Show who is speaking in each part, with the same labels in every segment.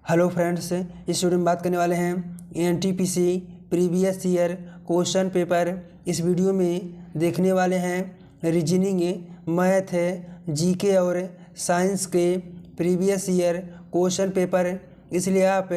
Speaker 1: Hello friends, इस video में बात करने वाले हैं NTPC previous year question paper. इस वीडियो में देखने वाले हैं रीजनिंग, मैथ, जीके और साइंस के प्रीवियस ईयर क्वेश्चन पेपर। इसलिए आप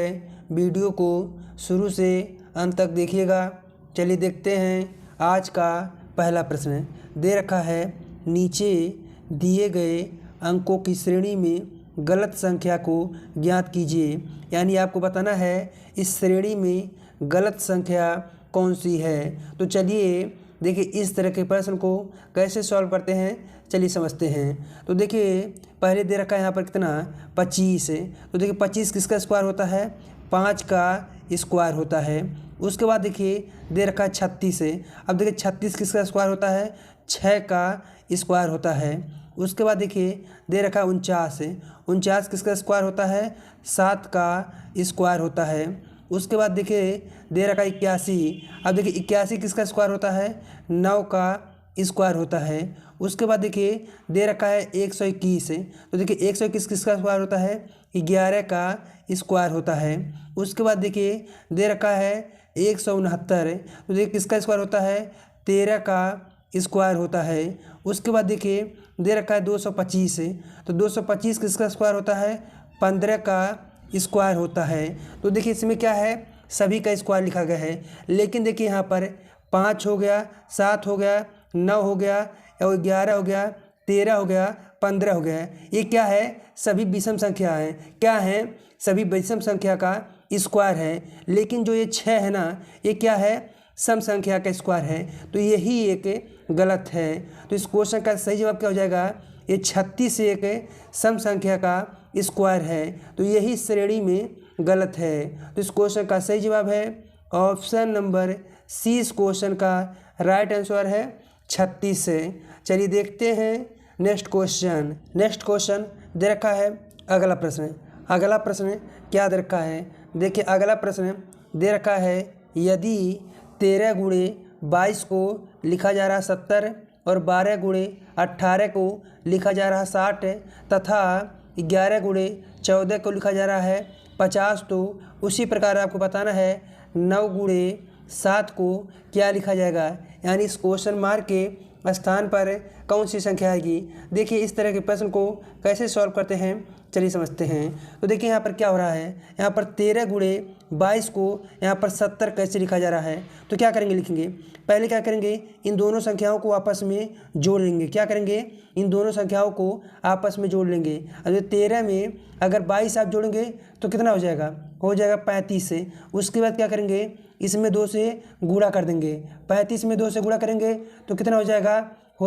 Speaker 1: वीडियो को शुरू से अंत तक देखिएगा। चलिए देखते हैं आज का पहला प्रश्न। दे रखा है, नीचे दिए गए अंकों की श्रेणी में गलत संख्या को ज्ञात कीजिए। यानी आपको बताना है इस श्रेणी में गलत संख्या कौन सी है। तो चलिए देखिए इस तरह के प्रश्न को कैसे सॉल्व करते हैं, चलिए समझते हैं। तो देखिए पहले दे रखा है यहाँ पर कितना, 25। तो देखिए 25 किसका स्क्वायर होता है, 5 का स्क्वायर होता है। उसके बाद देखिए दे रखा है 36। अब देखिए 36 किसका स्क्वायर होता है, 6 का स्क्वायर होता है। उसके बाद देखिए दे रखा है 49। 49 किसका स्क्वायर होता है, 7 का स्क्वायर होता है। उसके बाद देखिए दे रखा है 81। अब देखिए 81 किसका स्क्वायर होता है, 9 का स्क्वायर होता है। उसके बाद देखिए दे रखा है 121। तो देखिए 121 किसका स्क्वायर होता है, 11 का स्क्वायर होता है। उसके बाद देखिए दे रखा है 169। तो देखिए किसका स्क्वायर होता है, 13 का स्क्वायर होता है। उसके बाद देखिए दे रखा है 225। तो 225 किसका स्क्वायर होता है, 15 का स्क्वायर होता है। तो देखिए इसमें क्या है, सभी का स्क्वायर लिखा गया है। लेकिन देखिए यहाँ पर 5 हो गया, 7 हो गया, 9 हो गया और 11 हो गया, 13 हो गया, 15 हो गया। ये क्या है, सभी विषम संख्या है। क्या है, सभी विषम संख्या का स्क्वायर है। लेकिन जो ये 6 है ना, ये क्या है, सम संख्या का स्क्वायर है। तो यही एक गलत है। तो इस क्वेश्चन का सही जवाब क्या हो जाएगा, ये 36 एक सम संख्या का स्क्वायर है। तो यही श्रेणी में गलत है। तो इस क्वेश्चन का सही जवाब है ऑप्शन नंबर सी। इस क्वेश्चन का राइट आंसर है 36 है। चलिए देखते हैं नेक्स्ट क्वेश्चन। नेक्स्ट क्वेश्चन दे रखा है अगला प्रश्न। अगला प्रश्न क्या दे रखा है, देखिए अगला प्रश्न दे रखा है, यदि 13 गुणे 22 को लिखा जा रहा 70 और 12 गुणे 18 को लिखा जा रहा 60 तथा 11 गुणे 14 को लिखा जा रहा है 50, तो उसी प्रकार आपको बताना है 9 गुणे 7 को क्या लिखा जाएगा। यानी इस क्वेश्चन मार्क के स्थान पर कौन सी संख्या आएगी। देखिए इस तरह के प्रश्न को कैसे सॉल्व करते हैं, चलिए समझते हैं। तो देखिए यहाँ पर क्या हो रहा है, यहाँ पर 13 गुणे 22 को यहाँ पर 70 कैसे लिखा जा रहा है। तो क्या करेंगे, लिखेंगे पहले क्या करेंगे, इन दोनों संख्याओं को आपस में जोड़ लेंगे। क्या करेंगे, इन दोनों संख्याओं को आपस में जोड़ लेंगे। अगर 13 में अगर 22 आप जोड़ेंगे तो कितना हो जाएगा, हो जाएगा 35 से। उसके बाद क्या करेंगे, इसमें 2 से गुणा कर देंगे। 35 में 2 से गुणा करेंगे तो कितना हो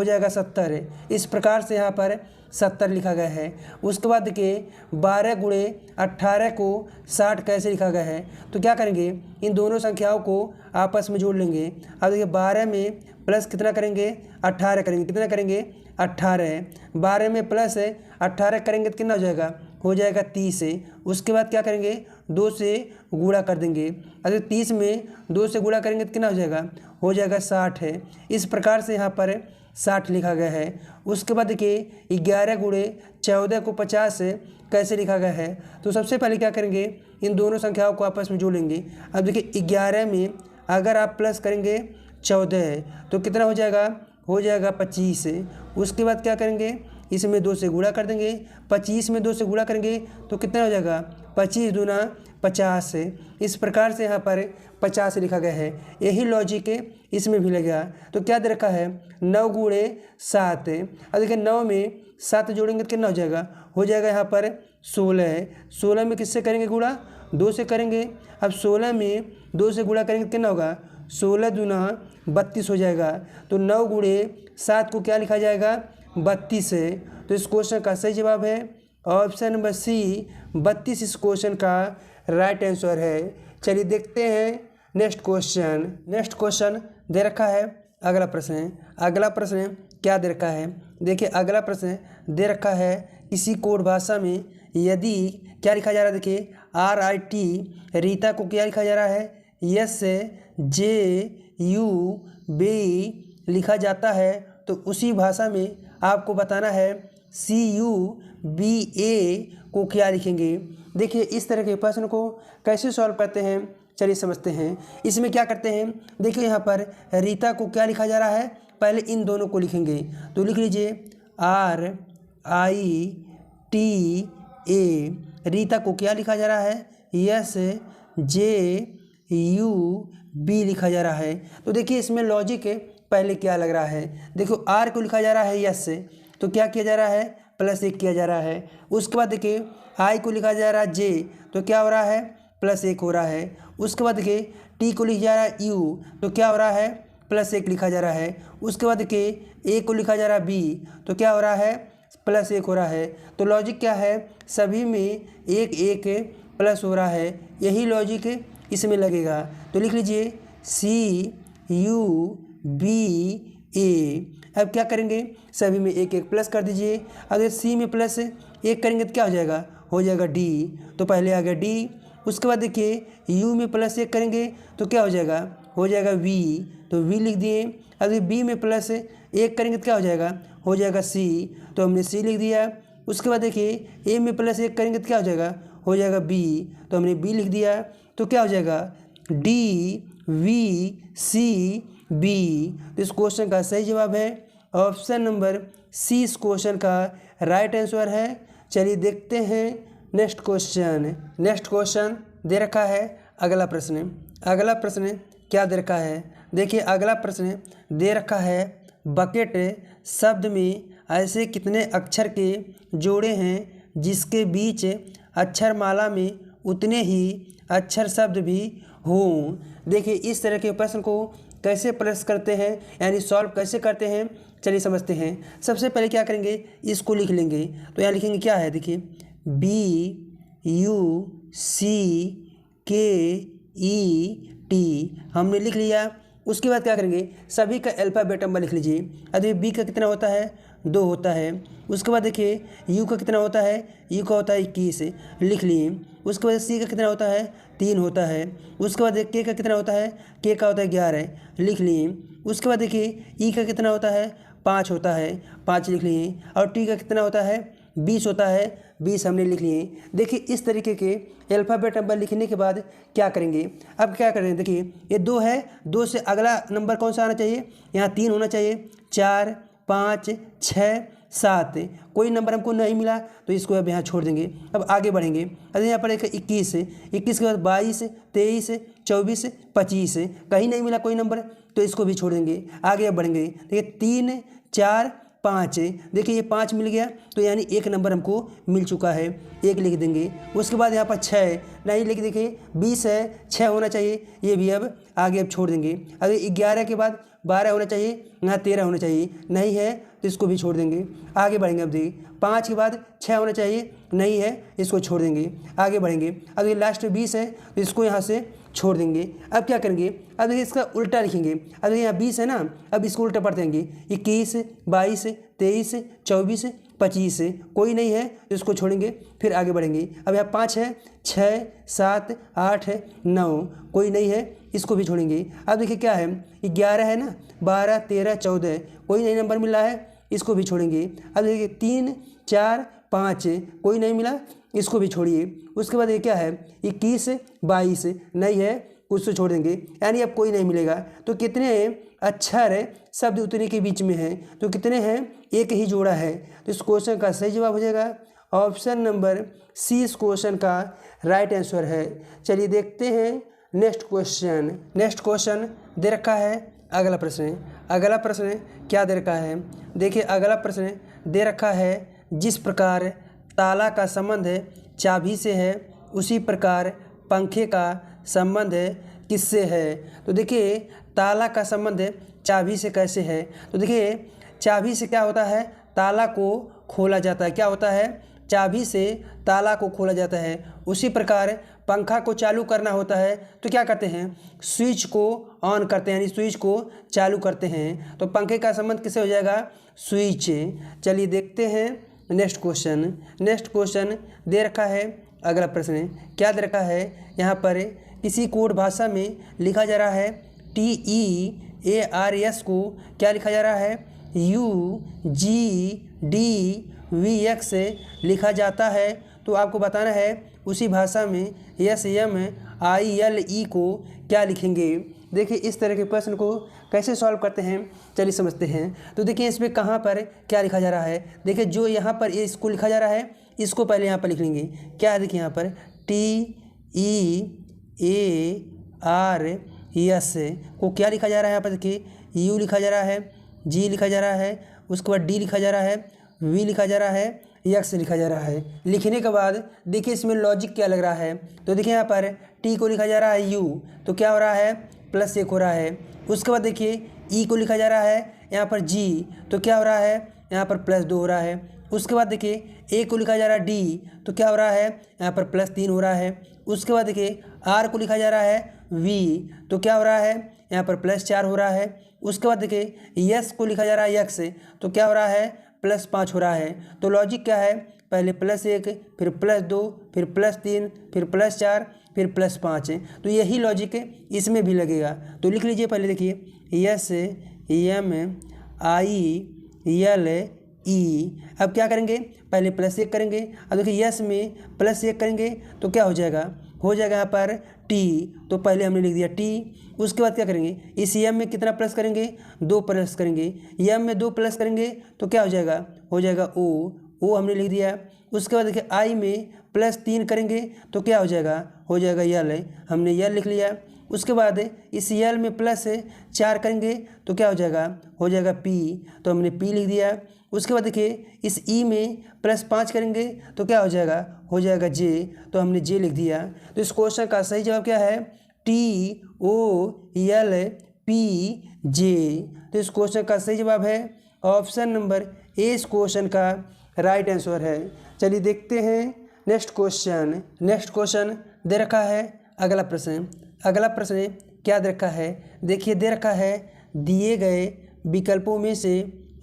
Speaker 1: जाएगा 70। इस प्रकार से यहाँ पर 70 लिखा गया है। उसके बाद देखिए 12 गुणे 18 को 60 कैसे लिखा गया है। तो क्या करेंगे, इन दोनों संख्याओं को आपस में जोड़ लेंगे। अब देखिए 12 में प्लस कितना करेंगे, 18 करेंगे। कितना करेंगे, 18। 12 में प्लस 18 करेंगे तो कितना हो जाएगा 30। उसके बाद क्या करेंगे, 2 से गुणा कर देंगे। अगर 30 में 2 से गुणा करेंगे तो कितना हो जाएगा 60 है। इस प्रकार से यहाँ पर 60 लिखा गया है। उसके बाद देखिए 11 गुणे 14 को 50 कैसे लिखा गया है। तो सबसे पहले क्या करेंगे, इन दोनों संख्याओं को आपस में जोड़ लेंगे। अब देखिए 11 में अगर आप प्लस करेंगे 14 तो कितना हो जाएगा 25। उसके बाद क्या करेंगे, इसमें 2 से गुणा कर देंगे। 25 में 2 से गुणा करेंगे तो कितना हो जाएगा, 25 दूना 50। इस प्रकार से यहाँ पर 50 लिखा गया है। यही लॉजिक इसमें भी लगेगा। तो क्या दे रखा है, 9 गुणे 7। अब देखिए 9 में 7 जोड़ेंगे तो कितना हो जाएगा यहाँ पर 16। 16 में किससे करेंगे गुणा, 2 से करेंगे। अब 16 में 2 से गुणा करेंगे तो कितना होगा, 16 दूना 32 हो जाएगा। तो 9 गुणे 7 को क्या लिखा जाएगा, 32 है। तो इस क्वेश्चन का सही जवाब है ऑप्शन नंबर सी, 32 इस क्वेश्चन का राइट आंसर है। चलिए देखते हैं नेक्स्ट क्वेश्चन। नेक्स्ट क्वेश्चन दे रखा है अगला प्रश्न। अगला प्रश्न क्या दे रखा है, देखिए अगला प्रश्न दे रखा है, इसी कोड भाषा में यदि क्या लिखा जा रहा है, देखिए RIT रीता को क्या लिखा जा रहा है, SJUB लिखा जाता है। तो उसी भाषा में आपको बताना है CUBA को क्या लिखेंगे। देखिए इस तरह के प्रश्न को कैसे सॉल्व करते हैं, चलिए समझते हैं। इसमें क्या करते हैं, देखिए यहाँ पर रीता को क्या लिखा जा रहा है, पहले इन दोनों को लिखेंगे। तो लिख लीजिए RITA, रीता को क्या लिखा जा रहा है, SJUB लिखा जा रहा है। तो देखिए इसमें लॉजिक पहले क्या लग रहा है, देखो R को लिखा जा रहा है यस से, तो क्या किया जा रहा है, +1 किया जा रहा है। उसके बाद देखिए I को लिखा जा रहा है J, तो क्या हो रहा है, +1 हो रहा है। उसके बाद देखिए T को लिखा जा रहा है U, तो क्या हो रहा है, +1 लिखा जा रहा है। उसके बाद देखिए A को लिखा जा रहा है B, तो क्या हो रहा है, +1 हो रहा है। तो लॉजिक क्या है, सभी में एक एक प्लस हो रहा है, यही लॉजिक इसमें लगेगा। तो लिख लीजिए CUBA। अब क्या करेंगे, सभी में एक एक प्लस कर दीजिए। अगर C में +1 करेंगे तो क्या हो जाएगा, हो जाएगा D, तो पहले आ गया D। उसके बाद देखिए U में +1 करेंगे तो क्या हो जाएगा V, तो V लिख दिए। अगर B में +1 करेंगे तो क्या हो जाएगा C, तो हमने C लिख दिया। उसके बाद देखिए A में +1 करेंगे तो क्या हो जाएगा B, तो हमने B लिख दिया। तो क्या हो जाएगा DVCB। तो इस क्वेश्चन का सही जवाब है ऑप्शन नंबर C, इस क्वेश्चन का राइट आंसर है। चलिए देखते हैं नेक्स्ट क्वेश्चन दे रखा है। अगला प्रश्न क्या दे रखा है, देखिए अगला प्रश्न दे रखा है, बकेट शब्द में ऐसे कितने अक्षर के जोड़े हैं जिसके बीच अक्षरमाला में उतने ही अक्षर शब्द भी हों। देखिए इस तरह के प्रश्न को कैसे प्लस करते हैं, यानी सॉल्व कैसे करते हैं, चलिए समझते हैं। सबसे पहले क्या करेंगे, इसको लिख लेंगे। तो यहाँ लिखेंगे क्या है, देखिए BUCKET हमने लिख लिया। उसके बाद क्या करेंगे, सभी का अल्फ़ाबेट नंबर लिख लीजिए। अभी B का कितना होता है, 2 होता है। उसके बाद देखिए U का कितना होता है, U का होता है 21, लिख लिए। उसके बाद C का कितना होता है, 3 होता है। उसके बाद K का कितना होता है, K का होता है 11, लिख लिए। उसके बाद देखिए E का कितना होता है, 5 होता है, 5 लिख लिए। और T का कितना होता है, 20 होता है, 20 हमने लिख लिए। देखिए इस तरीके के अल्फ़ाबेट नंबर लिखने के बाद क्या करेंगे, अब क्या करेंगे, देखिए ये 2 है, 2 से अगला नंबर कौन सा आना चाहिए, यहाँ 3 होना चाहिए, 4 5 6 7, कोई नंबर हमको नहीं मिला तो इसको अब यहाँ छोड़ देंगे। अब आगे बढ़ेंगे। अरे यहाँ पर एक 21 के बाद 22 23 24 25, कहीं नहीं मिला कोई नंबर तो इसको भी छोड़ देंगे। आगे अब बढ़ेंगे, देखिए 3 4 5, देखिए ये 5 मिल गया, तो यानी एक नंबर हमको मिल चुका है, 1 लिख देंगे। उसके बाद यहाँ पर 6 नहीं लिख, देखिए 20 है, 6 होना चाहिए, ये भी अब आगे अब छोड़ देंगे। अगर 11 के बाद 12 होना चाहिए, यहाँ 13 होना चाहिए, नहीं है तो इसको भी छोड़ देंगे। आगे बढ़ेंगे, अब देखिए 5 के बाद 6 होना चाहिए, नहीं है, इसको छोड़ देंगे। आगे बढ़ेंगे, अब ये लास्ट में 20 है तो इसको यहाँ से छोड़ देंगे। अब क्या करेंगे, अब देखिए इसका उल्टा लिखेंगे। अब यहाँ 20 है ना, अब इसको उल्टा पढ़ देंगे, 21 22 23 24 25, कोई नहीं है तो इसको छोड़ेंगे। फिर आगे बढ़ेंगे, अब यहाँ 5 है, 6 7 8 है, 9, कोई नहीं है, इसको भी छोड़ेंगे। अब देखिए क्या है, 11 है ना, 12 13 14, कोई नहीं नंबर मिल रहा है, इसको भी छोड़ेंगे। अब देखिए 3 4 5, कोई नहीं मिला, इसको भी छोड़िए। उसके बाद ये क्या है, 21 22, नहीं है, कुछ तो छोड़ देंगे, यानी अब कोई नहीं मिलेगा। तो कितने अक्षर शब्द उतने के बीच में है, तो कितने हैं, एक ही जोड़ा है। तो इस क्वेश्चन का सही जवाब हो जाएगा ऑप्शन नंबर C, इस क्वेश्चन का राइट आंसर है। चलिए देखते हैं नेक्स्ट क्वेश्चन दे रखा है। अगला प्रश्न क्या दे रखा है, देखिए अगला प्रश्न दे रखा है, जिस प्रकार ताला का संबंध चाबी से है उसी प्रकार पंखे का संबंध किससे है। तो देखिए ताला का संबंध चाबी से कैसे है, तो देखिए चाबी से क्या होता है, ताला को खोला जाता है। क्या होता है, चाबी से ताला को खोला जाता है। उसी प्रकार पंखा को चालू करना होता है तो क्या करते हैं, स्विच को ऑन करते हैं, यानी स्विच को चालू करते हैं। तो पंखे का संबंध किससे हो जाएगा, स्विच। चलिए देखते हैं नेक्स्ट क्वेश्चन दे रखा है। अगला प्रश्न क्या दे रखा है, यहाँ पर किसी कोड भाषा में लिखा जा रहा है TEARS को क्या लिखा जा रहा है, UGDVX लिखा जाता है, तो आपको बताना है उसी भाषा में SMILE को क्या लिखेंगे। देखिए इस तरह के प्रश्न को कैसे सॉल्व करते हैं, चलिए समझते हैं। तो देखिए इसमें कहाँ पर क्या लिखा जा रहा है। देखिए जो यहाँ पर इसको लिखा जा रहा है इसको पहले यहाँ पर लिख लेंगे। क्या है देखिए यहाँ पर TEARS को क्या लिखा जा रहा है। यहाँ पर देखिए U लिखा जा रहा है, G लिखा जा रहा है, उसके बाद D लिखा जा रहा है, V लिखा जा रहा है, X लिखा जा रहा है। लिखने के बाद देखिए इसमें लॉजिक क्या लग रहा है। तो देखिए यहाँ पर T को लिखा जा रहा है U, तो क्या हो रहा है +1 हो रहा है। उसके बाद देखिए E को लिखा जा रहा है यहाँ पर G, तो क्या हो रहा है यहाँ पर +2 हो रहा है। उसके बाद देखिए A को लिखा जा रहा है D, तो क्या हो रहा है यहाँ पर +3 हो रहा है। उसके बाद देखिए R को लिखा जा रहा है V, तो क्या हो रहा है यहाँ पर +4 हो रहा है। उसके बाद देखिए S को लिखा जा रहा है X, तो क्या हो रहा है +5 हो रहा है। तो लॉजिक क्या है, पहले +1 फिर +2 फिर +3 फिर +4 फिर +5। तो यही लॉजिक इसमें भी लगेगा। तो लिख लीजिए पहले देखिए SMILE। अब क्या करेंगे, पहले +1 करेंगे। अब देखिए यस में +1 करेंगे तो क्या हो जाएगा यहाँ पर T, तो पहले हमने लिख दिया T। उसके बाद क्या करेंगे, इस M में कितना प्लस करेंगे, 2 प्लस करेंगे। M में 2 प्लस करेंगे तो क्या हो जाएगा O हमने लिख दिया। उसके बाद देखिए I में +3 करेंगे तो क्या हो जाएगा L, हमने L लिख लिया। उसके बाद इस L में +4 करेंगे तो क्या हो जाएगा P, तो हमने P लिख दिया। उसके बाद देखिए इस E में +5 करेंगे तो क्या हो जाएगा J, तो हमने J लिख दिया। तो इस क्वेश्चन का सही जवाब क्या है, TOLPJ। तो इस क्वेश्चन का सही जवाब है ऑप्शन नंबर A इस क्वेश्चन का राइट आंसर है। चलिए देखते हैं नेक्स्ट क्वेश्चन दे रखा है। अगला प्रश्न क्या दे रखा है, देखिए दे रखा है दिए गए विकल्पों में से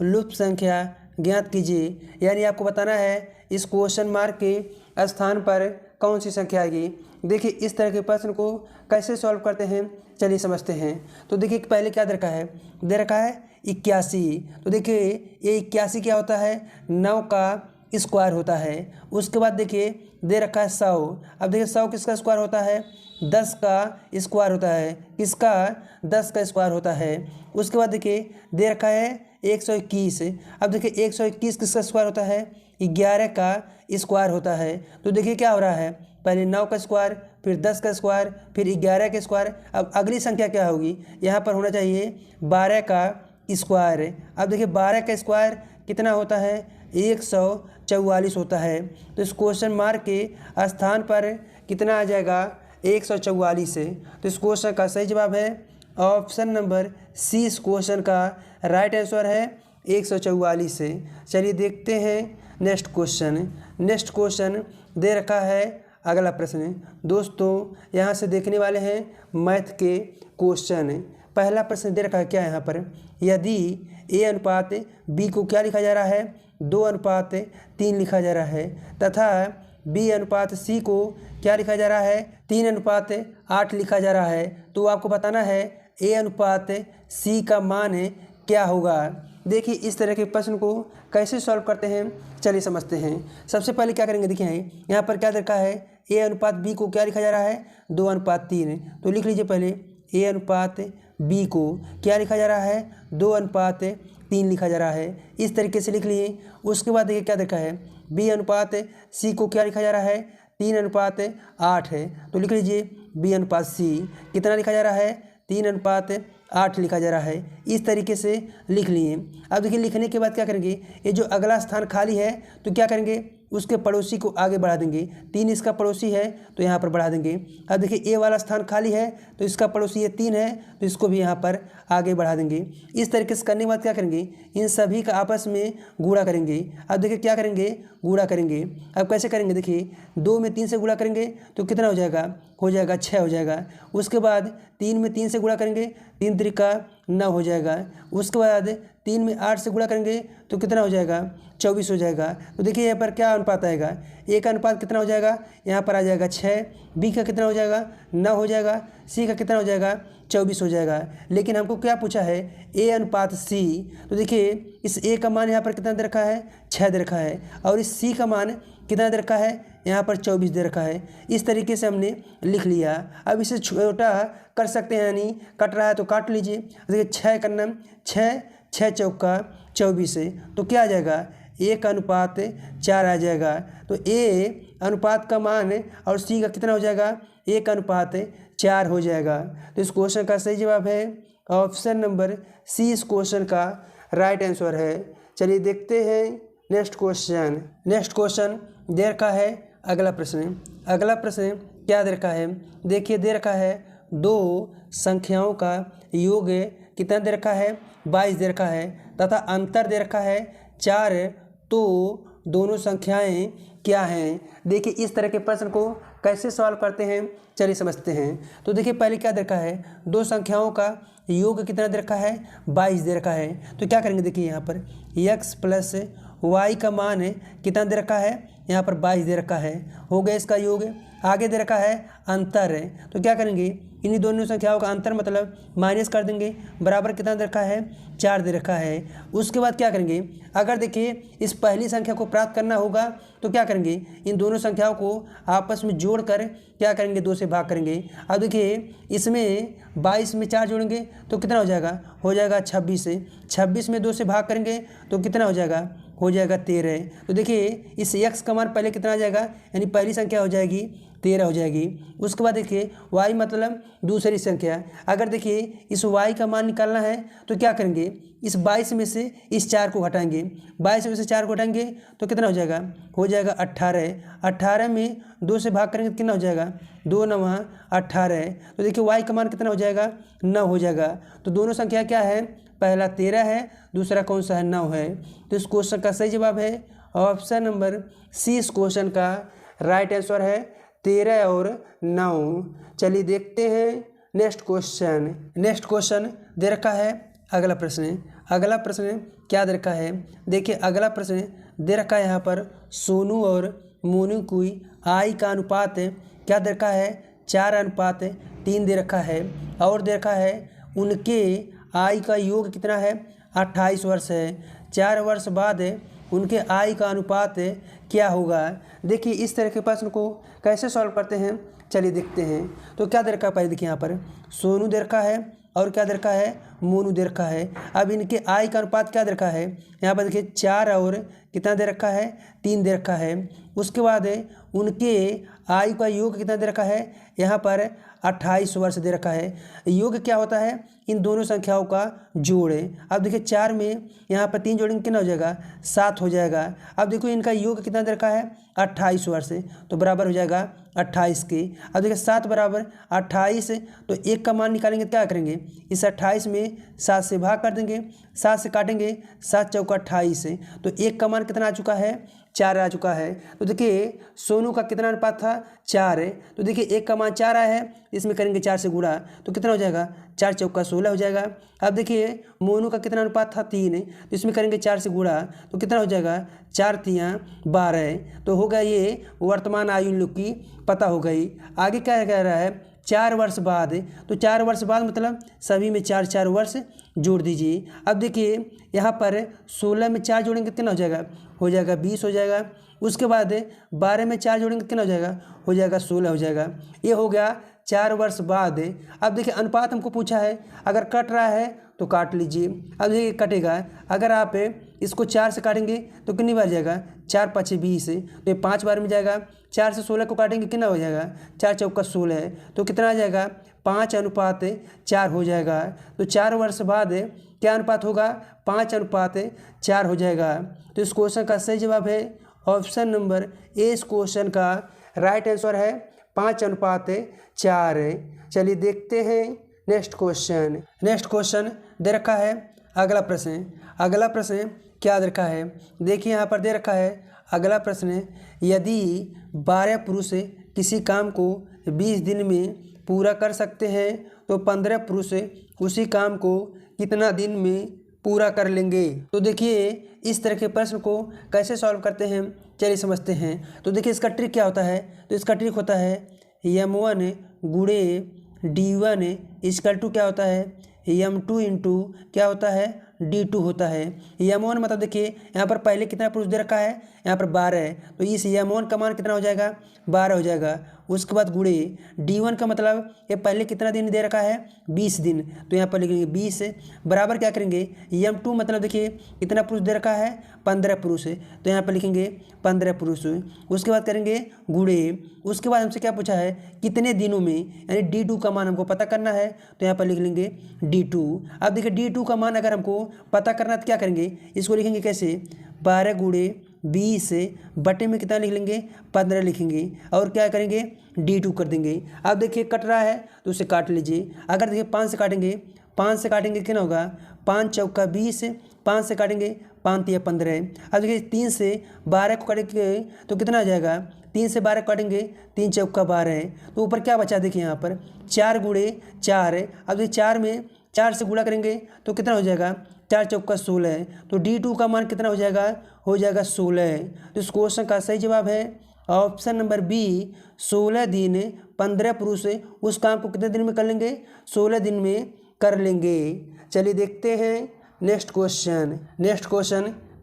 Speaker 1: लुप्त संख्या ज्ञात कीजिए। यानी आपको बताना है इस क्वेश्चन मार्क के स्थान पर कौन सी संख्या आएगी। देखिए इस तरह के प्रश्न को कैसे सॉल्व करते हैं, चलिए समझते हैं। तो देखिए पहले क्या दे रखा है 81। तो देखिए ये 81 क्या होता है, 9 का स्क्वायर होता है। उसके बाद देखिए दे रखा है 100। अब देखिए 100 किसका स्क्वायर होता है, 10 का स्क्वायर होता है। किसका, 10 का स्क्वायर होता है। उसके बाद देखिए दे रखा है 121। अब देखिए 121 किसका स्क्वायर होता है, 11 का स्क्वायर होता है। तो देखिए क्या हो रहा है, पहले 9 का स्क्वायर फिर 10 का स्क्वायर फिर 11 का स्क्वायर। अब अगली संख्या क्या होगी, यहाँ पर होना चाहिए 12 का स्क्वायर। अब देखिए 12 का स्क्वायर कितना होता है, 144 होता है। तो इस क्वेश्चन मार्क के स्थान पर कितना आ जाएगा, 144 से। तो इस क्वेश्चन का सही जवाब है ऑप्शन नंबर सी इस क्वेश्चन का राइट आंसर है 144 से। चलिए देखते हैं नेक्स्ट क्वेश्चन दे रखा है। अगला प्रश्न दोस्तों यहाँ से देखने वाले हैं मैथ के क्वेश्चन। पहला प्रश्न दे रखा है क्या यहाँ पर, यदि A अनुपात B को क्या लिखा जा रहा है, 2:3 लिखा जा रहा है, तथा B अनुपात C को क्या लिखा जा रहा है, 3:8 लिखा जा रहा है। तो आपको बताना है A अनुपात C का मान क्या होगा। देखिए इस तरह के प्रश्न को कैसे सॉल्व करते हैं, चलिए समझते हैं। सबसे पहले क्या करेंगे, देखिए यहाँ पर क्या देखा है, A अनुपात B को क्या लिखा जा रहा है, 2:3। तो लिख लीजिए पहले A अनुपात B को क्या लिखा जा रहा है, 2:3 लिखा जा रहा है। इस तरीके से लिख लिए। उसके बाद देखिए क्या देखा है, B अनुपात C को क्या लिखा जा रहा है, 3:8 है। तो लिख लीजिए B अनुपात C कितना लिखा जा रहा है, 3:8 लिखा जा रहा है। इस तरीके से लिख लिए। अब देखिए लिखने के बाद क्या करेंगे, ये जो अगला स्थान खाली है तो क्या करेंगे, उसके पड़ोसी को आगे बढ़ा देंगे। 3 इसका पड़ोसी है तो यहाँ पर बढ़ा देंगे। अब देखिए A वाला स्थान खाली है तो इसका पड़ोसी ये 3 है तो इसको भी यहाँ पर आगे बढ़ा देंगे। इस तरीके से करने के बाद क्या करेंगे, इन सभी का आपस में गुणा करेंगे। अब देखिए क्या करेंगे, गुणा करेंगे। अब कैसे करेंगे, देखिए 2 में 3 से गुणा करेंगे तो कितना हो जाएगा 6 हो जाएगा। उसके बाद 3 में 3 से गुणा करेंगे, 3 त्रिका 9 हो जाएगा। उसके बाद 3 में 8 से गुणा करेंगे तो कितना हो जाएगा 24 हो जाएगा। तो देखिए यहाँ पर क्या अनुपात आएगा, ए का अनुपात कितना हो जाएगा, यहाँ पर आ जाएगा 6, बी का कितना हो जाएगा 9 हो जाएगा, सी का कितना हो जाएगा 24 हो जाएगा। लेकिन हमको क्या पूछा है, ए अनुपात सी। तो देखिए इस ए का मान यहाँ पर कितना दे रखा है 6 दे रखा है, और इस सी का मान कितना दे रखा है यहाँ पर 24 दे रखा है। इस तरीके से हमने लिख लिया। अब इसे छोटा कर सकते हैं, यानी कट रहा है तो काट लीजिए। देखिए 6 करना 6, 6 चौका 24 है, तो क्या आ जाएगा 1 अनुपात 4 आ जाएगा। तो ए अनुपात का मान और सी का कितना हो जाएगा 1 अनुपात 4 हो जाएगा। तो इस क्वेश्चन का सही जवाब है ऑप्शन नंबर सी, इस क्वेश्चन का राइट आंसर है। चलिए देखते हैं नेक्स्ट क्वेश्चन। नेक्स्ट क्वेश्चन दे रखा है अगला प्रश्न। अगला प्रश्न क्या दे रखा है, देखिए दे रखा है 2 संख्याओं का योग कितना दे रखा है 22 दे रखा है, तथा अंतर दे रखा है 4। तो दोनों संख्याएं क्या हैं। देखिए इस तरह के प्रश्न को कैसे सॉल्व करते हैं, चलिए समझते हैं। तो देखिए पहले क्या दे रखा है, 2 संख्याओं का योग कितना दे रखा है 22 दे रखा है। तो क्या करेंगे, देखिए यहाँ पर x प्लस वाई का मान कितना दे रखा है, यहाँ पर 22 दे रखा है, हो गया इसका योग। आगे दे रखा है अंतर है, तो क्या करेंगे इन्हीं दोनों संख्याओं का अंतर मतलब माइनस कर देंगे, बराबर कितना दे रखा है 4 दे रखा है। उसके बाद क्या करेंगे, अगर देखिए इस पहली संख्या को प्राप्त करना होगा तो क्या करेंगे, इन दोनों संख्याओं को आपस में जोड़कर क्या करेंगे 2 से भाग करेंगे। अब देखिए इसमें 22 में 4 जोड़ेंगे तो कितना हो जाएगा 26 से, 26 में 2 से भाग करेंगे तो कितना हो जाएगा 13। तो देखिए इस x का मान पहले कितना आ जाएगा, यानी पहली संख्या हो जाएगी 13 हो जाएगी। उसके बाद देखिए y मतलब दूसरी संख्या। अगर देखिए इस y का मान निकालना है तो क्या करेंगे, इस 22 में से इस 4 को हटाएंगे, 22 में से 4 को हटाएंगे तो कितना हो जाएगा 18। 18 में 2 से भाग करेंगे तो कितना हो जाएगा 2 9 18। तो देखिए y का मान कितना हो जाएगा 9 हो जाएगा। तो दोनों संख्या क्या है, पहला 13 है, दूसरा कौन सा है 9 है। तो इस क्वेश्चन का सही जवाब है ऑप्शन नंबर सी, इस क्वेश्चन का राइट आंसर है 13 और 9। चलिए देखते हैं नेक्स्ट क्वेश्चन। नेक्स्ट क्वेश्चन दे रखा है अगला प्रश्न। अगला प्रश्न क्या दे रखा है, देखिए अगला प्रश्न दे रखा है यहाँ पर सोनू और मोनू की आई का अनुपात क्या दे रखा है 4:3 दे रखा है, और दे रखा है उनके आई का योग कितना है 28 वर्ष है। 4 वर्ष बाद उनके आई का अनुपात क्या होगा। देखिए इस तरह के प्रश्न को कैसे सॉल्व करते हैं, चलिए देखते हैं। तो क्या दे रखा है, पहले देखिए यहाँ पर सोनू दे रखा है और क्या दे रखा है मोनू दे रखा है। अब इनके आई का अनुपात क्या दे रखा है, यहाँ पर देखिए 4 और कितना दे रखा है 3 दे रखा है। उसके बाद उनके आई का योग कितना दे रखा है, यहाँ पर 28 वर्ष दे रखा है। योग क्या होता है, इन दोनों संख्याओं का जोड़ है। अब देखिए 4 में यहाँ पर 3 जोड़ेंगे कितना हो जाएगा 7 हो जाएगा। अब देखो इनका योग कितना दे रखा है 28 वर्ष, तो बराबर हो जाएगा 28 के। अब देखिए 7 बराबर 28, तो 1 का मान निकालेंगे क्या करेंगे, इस 28 में 7 से भाग कर देंगे, 7 से काटेंगे, 7 चौका 28, तो 1 का मान कितना आ चुका है 4 आ चुका है। तो देखिए सोनू का कितना अनुपात था 4 है, तो देखिए 1 का मान 4 आया है, इसमें करेंगे 4 से गुणा तो कितना हो जाएगा 4 चौका 16 हो जाएगा। अब देखिए मोनू का कितना अनुपात था 3 है, तो इसमें करेंगे 4 से गुणा तो कितना हो जाएगा 4 3 12। तो हो गया ये वर्तमान आयु इन लोग की पता हो गई। आगे क्या कह रहा है 4 वर्ष बाद, तो 4 वर्ष बाद मतलब सभी में 4 वर्ष जोड़ दीजिए। अब देखिए यहाँ पर 16 में 4 जोड़ेंगे कितना हो जाएगा 20 हो जाएगा। उसके बाद 12 में 4 जोड़ेंगे कितना हो जाएगा 16 हो जाएगा। ये हो गया 4 वर्ष बाद। अब देखिए अनुपात हमको पूछा है, अगर कट रहा है तो काट लीजिए। अब देखिए कटेगा, अगर आप इसको 4 से काटेंगे तो कितनी बार जाएगा 4 5 20, तो ये 5 बार में जाएगा। 4 से 16 को काटेंगे कितना हो जाएगा 4 चौका 16, तो कितना आ जाएगा 5:4 हो जाएगा। तो 4 वर्ष बाद क्या अनुपात होगा 5:4 हो जाएगा। तो इस क्वेश्चन का सही जवाब है ऑप्शन नंबर ए, इस क्वेश्चन का राइट आंसर है 5:4। चलिए देखते हैं नेक्स्ट क्वेश्चन। नेक्स्ट क्वेश्चन दे रखा है अगला प्रश्न। अगला प्रश्न क्या दे रखा है, देखिए यहाँ पर दे रखा है अगला प्रश्न, यदि 12 पुरुष किसी काम को 20 दिन में पूरा कर सकते हैं तो 15 पुरुष उसी काम को कितना दिन में पूरा कर लेंगे। तो देखिए इस तरह के प्रश्न को कैसे सॉल्व करते हैं, चलिए समझते हैं। तो देखिए इसका ट्रिक क्या होता है, तो इसका ट्रिक होता है m1 गुणे d1 इक्वल टू क्या होता है m2 इंटू क्या होता है d2 होता है। m1 मतलब देखिए यहाँ पर पहले कितना पुरुष दे रखा है, यहाँ पर 12 है, तो इस m1 का मान कितना हो जाएगा 12 हो जाएगा। उसके बाद गुणे d1 का मतलब ये पहले कितना दिन दे रखा है 20 दिन, तो यहाँ पर लिखेंगे 20 बराबर क्या करेंगे m2 मतलब देखिए कितना पुरुष दे रखा है 15 पुरुष, तो यहाँ पर लिखेंगे 15 पुरुष। उसके बाद करेंगे गुणे, उसके बाद हमसे क्या पूछा है कितने दिनों में, यानी d2 का मान हमको पता करना है, तो यहाँ पर लिख लेंगे d2। अब देखिए d2 का मान अगर हमको पता करना है तो क्या करेंगे, इसको लिखेंगे कैसे 12 गुणे 20 बटे में कितना लिख लेंगे 15 लिखेंगे और क्या करेंगे d2 कर देंगे। अब देखिए कट रहा है तो उसे काट लीजिए। अगर देखिए 5 से काटेंगे, 5 से काटेंगे कितना होगा 5 चौका 20, 5 से काटेंगे 5 तिया 15। अब देखिए 3 से 12 को काटेंगे तो कितना आ जाएगा, 3 से 12 काटेंगे 3 चौका 12, तो ऊपर क्या बचा देखिए यहाँ पर 4 गुणे 4। अब देखिए 4 में 4 से गुणा करेंगे तो कितना हो जाएगा 4 चौका 16, तो d2 का मान कितना हो जाएगा 16। तो इस क्वेश्चन का सही जवाब है ऑप्शन नंबर बी 16 दिन। 15 पुरुष उस काम को कितने दिन में कर लेंगे 16 दिन में कर लेंगे। चलिए देखते हैं नेक्स्ट क्वेश्चन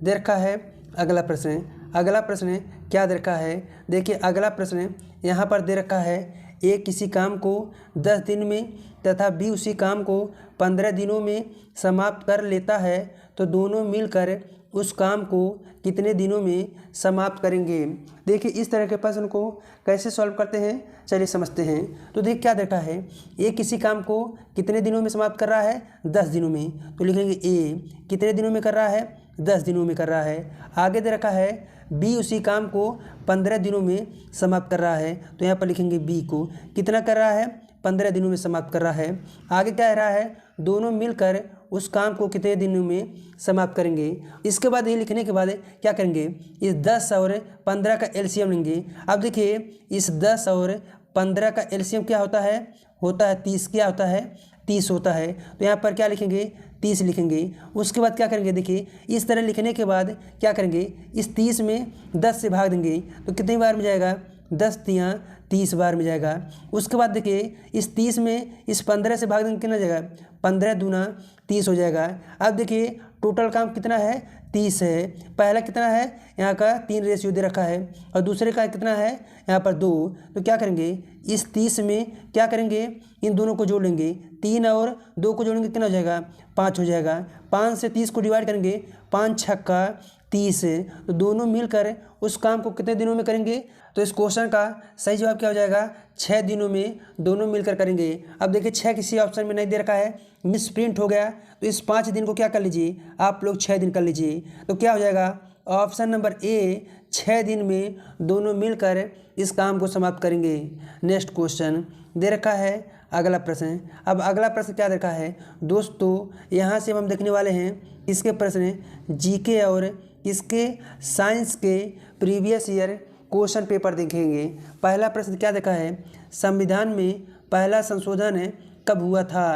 Speaker 1: दे रखा है अगला प्रश्न क्या दे रखा है। देखिए अगला प्रश्न यहाँ पर दे रखा है ए किसी काम को 10 दिन में तथा बी उसी काम को 15 दिनों में समाप्त कर लेता है, तो दोनों मिलकर उस काम को कितने दिनों में समाप्त करेंगे। देखिए इस तरह के प्रश्न को कैसे सॉल्व करते हैं, चलिए समझते हैं। तो देखिए क्या देखा है ए किसी काम को कितने दिनों में समाप्त कर रहा है 10 दिनों में, तो लिखेंगे ए कितने दिनों में कर रहा है 10 दिनों में कर रहा है। आगे दे रखा है बी उसी काम को 15 दिनों में समाप्त कर रहा है, तो यहाँ पर लिखेंगे बी को कितना कर रहा है 15 दिनों में समाप्त कर रहा है। आगे क्या रहा है दोनों मिलकर उस काम को कितने दिनों में समाप्त करेंगे। इसके बाद ये लिखने के बाद क्या करेंगे, इस 10 और 15 का एलसीएम लेंगे। अब देखिए इस 10 और 15 का एलसीएम क्या होता है 30, क्या होता है 30 होता है, तो यहाँ पर क्या लिखेंगे 30 लिखेंगे। उसके बाद क्या करेंगे, देखिए इस तरह लिखने के बाद क्या करेंगे, इस 30 में 10 से भाग देंगे तो कितनी बार में जाएगा 10 तियाँ 30 बार में जाएगा। उसके बाद देखिए इस 30 में इस 15 से भाग देंगे कितना जाएगा 15 दूना 30 हो जाएगा। अब देखिए टोटल काम कितना है 30 है। पहला कितना है यहाँ का 3 रेशियो दे रखा है और दूसरे का कितना है यहाँ पर 2, तो क्या करेंगे इस 30 में क्या करेंगे इन दोनों को जोड़ लेंगे, 3 और 2 को जोड़ेंगे कितना हो जाएगा 5 हो जाएगा। 5 से 30 को डिवाइड करेंगे 5 छक्का 30, तो दोनों मिलकर उस काम को कितने दिनों में करेंगे। तो इस क्वेश्चन का सही जवाब क्या हो जाएगा 6 दिनों में दोनों मिलकर करेंगे। अब देखिए 6 किसी ऑप्शन में नहीं दे रखा है, मिस प्रिंट हो गया, तो इस 5 दिन को क्या कर लीजिए आप लोग 6 दिन कर लीजिए, तो क्या हो जाएगा ऑप्शन नंबर ए 6 दिन में दोनों मिलकर इस काम को समाप्त करेंगे। नेक्स्ट क्वेश्चन दे रखा है अगला प्रश्न। अब अगला प्रश्न क्या दे रखा है दोस्तों, यहाँ से हम देखने वाले हैं इसके प्रश्न जीके और इसके साइंस के प्रीवियस ईयर क्वेश्चन पेपर देखेंगे। पहला प्रश्न क्या देखा है, संविधान में पहला संशोधन कब हुआ था।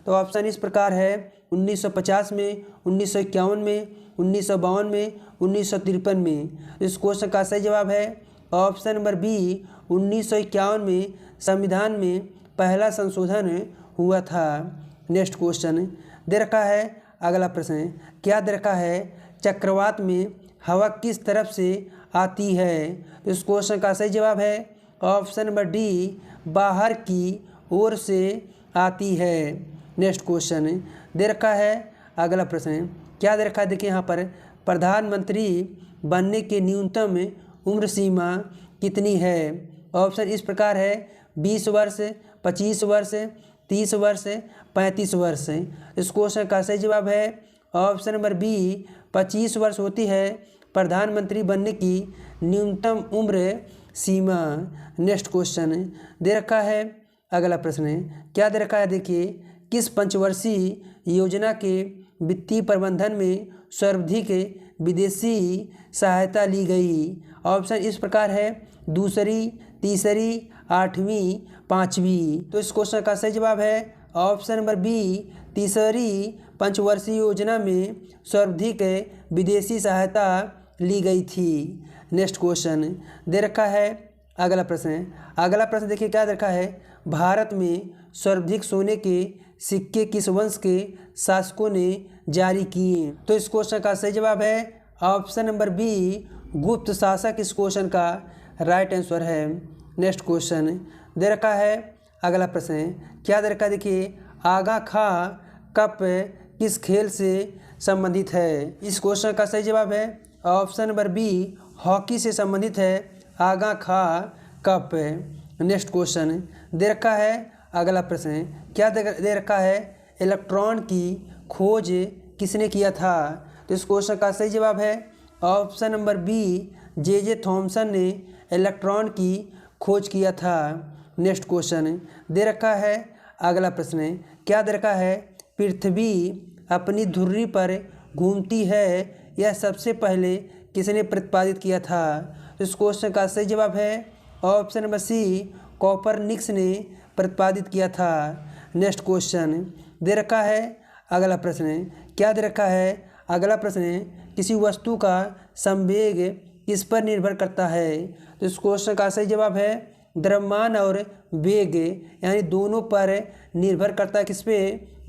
Speaker 1: तो ऑप्शन इस प्रकार है 1950 में, 1951 में, 1952 में, 1953 में। इस क्वेश्चन का सही जवाब है ऑप्शन नंबर बी 1951 में संविधान में पहला संशोधन हुआ था। नेक्स्ट क्वेश्चन दे रखा है अगला प्रश्न क्या दे रखा है, चक्रवात में हवा किस तरफ से आती है। तो इस क्वेश्चन का सही जवाब है ऑप्शन नंबर डी बाहर की ओर से आती है। नेक्स्ट क्वेश्चन दे रखा है अगला प्रश्न क्या दे रखा है, देखिए यहाँ पर प्रधानमंत्री बनने के न्यूनतम उम्र सीमा कितनी है। ऑप्शन इस प्रकार है 20 वर्ष, 25 वर्ष, 30 वर्ष, 35 वर्ष। इस क्वेश्चन का सही जवाब है ऑप्शन नंबर बी 25 वर्ष होती है प्रधानमंत्री बनने की न्यूनतम उम्र सीमा। नेक्स्ट क्वेश्चन दे रखा है अगला प्रश्न क्या दे रखा है, देखिए किस पंचवर्षीय योजना के वित्तीय प्रबंधन में सर्वाधिक विदेशी सहायता ली गई। ऑप्शन इस प्रकार है दूसरी, तीसरी, 8वीं, 5वीं। तो इस क्वेश्चन का सही जवाब है ऑप्शन नंबर बी तीसरी, पंचवर्षीय योजना में सर्वाधिक विदेशी सहायता ली गई थी। नेक्स्ट क्वेश्चन दे रखा है अगला प्रश्न देखिए क्या दे रखा है, भारत में सर्वाधिक सोने के सिक्के किस वंश के शासकों ने जारी किए। तो इस क्वेश्चन का सही जवाब है ऑप्शन नंबर बी, गुप्त शासक इस क्वेश्चन का राइट आंसर है। नेक्स्ट क्वेश्चन दे रखा है अगला प्रश्न क्या दे रखा है, देखिए आगा खां कप किस खेल से संबंधित है। इस क्वेश्चन का सही जवाब है ऑप्शन नंबर बी, हॉकी से संबंधित है आगा खां कप। नेक्स्ट क्वेश्चन दे रखा है अगला प्रश्न क्या दे रखा है, इलेक्ट्रॉन की खोज किसने किया था। तो इस क्वेश्चन का सही जवाब है option number B, J Thomson ने इलेक्ट्रॉन की खोज किया था। नेक्स्ट क्वेश्चन दे रखा है अगला प्रश्न क्या दे रखा है, पृथ्वी अपनी धुरी पर घूमती है यह सबसे पहले किसने प्रतिपादित किया था। तो इस क्वेश्चन का सही जवाब है ऑप्शन नंबर सी, कोपरनिकस ने प्रतिपादित किया था। नेक्स्ट क्वेश्चन दे रखा है अगला प्रश्न क्या दे रखा है, अगला प्रश्न किसी वस्तु का संवेग किस पर निर्भर करता है। तो इस क्वेश्चन का सही जवाब है द्रव्यमान और वेग यानी दोनों पर निर्भर करता है, किस पे,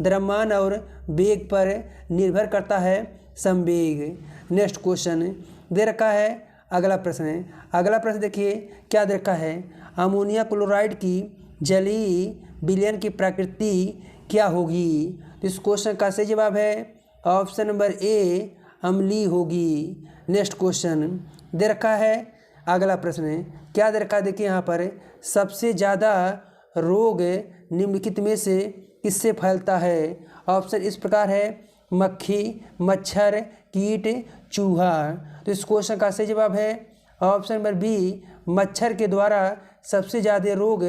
Speaker 1: द्रव्यमान और वेग पर निर्भर करता है संवेग। नेक्स्ट क्वेश्चन दे रखा है अगला प्रश्न देखिए क्या दे रखा है, अमोनिया क्लोराइड की जलीय विलयन की प्रकृति क्या होगी। तो इस क्वेश्चन का सही जवाब है ऑप्शन नंबर ए, अम्लीय होगी। नेक्स्ट क्वेश्चन दे रखा है अगला प्रश्न क्या दे रखा है, देखिए यहाँ पर सबसे ज़्यादा रोग निम्नलिखित में से किससे फैलता है। ऑप्शन इस प्रकार है, मक्खी, मच्छर, कीट, चूहा। तो इस क्वेश्चन का सही जवाब है ऑप्शन नंबर बी, मच्छर के द्वारा सबसे ज़्यादा रोग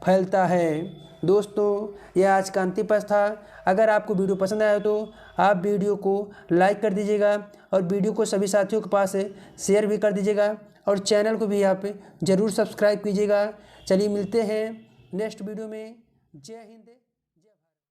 Speaker 1: फैलता है। दोस्तों यह आज का अंतिम प्रश्न था। अगर आपको वीडियो पसंद आया तो आप वीडियो को लाइक कर दीजिएगा और वीडियो को सभी साथियों के पास शेयर भी कर दीजिएगा और चैनल को भी आप ज़रूर सब्सक्राइब कीजिएगा। चलिए मिलते हैं नेक्स्ट वीडियो में। जय हिंद।